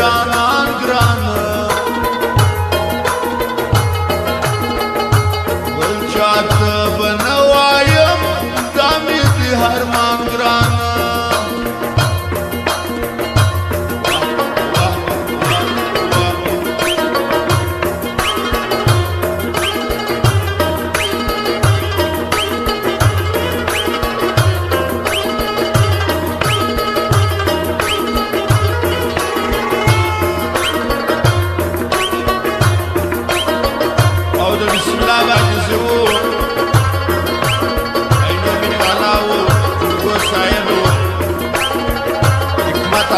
جانان ګرانه بل چاته به نه وایم دا مې د هرمان ګرانه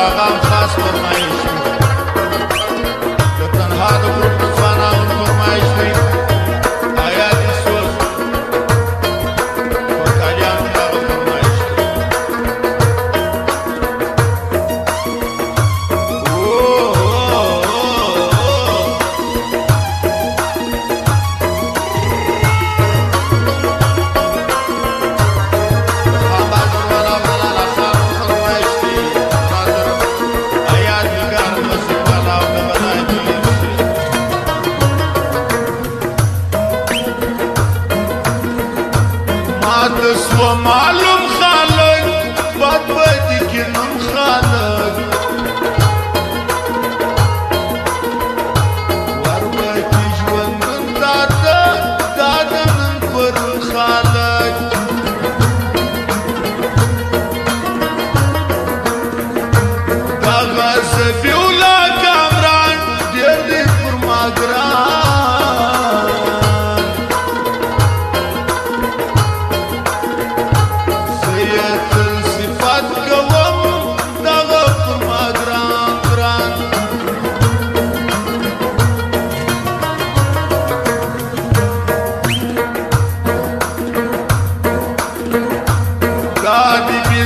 آغام خاص فرمایش د تنها د ګروپ ځوانانو فرمایش دی آیات سوز ورکالیان هغه فرمایش سو معلوم خالق بد بدی کنم خالق وربکی جوندن دادن پر خالق دا غزبی اولا کامران دیر دی پر ماگران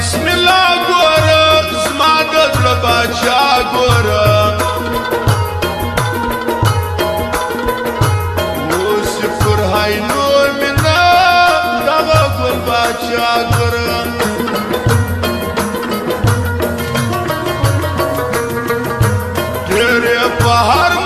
بسم الله ګوره زما د زړه باچا ګوره اوس فرهاینو مینه دغه ګل باچا ګوره ډېر یې په هر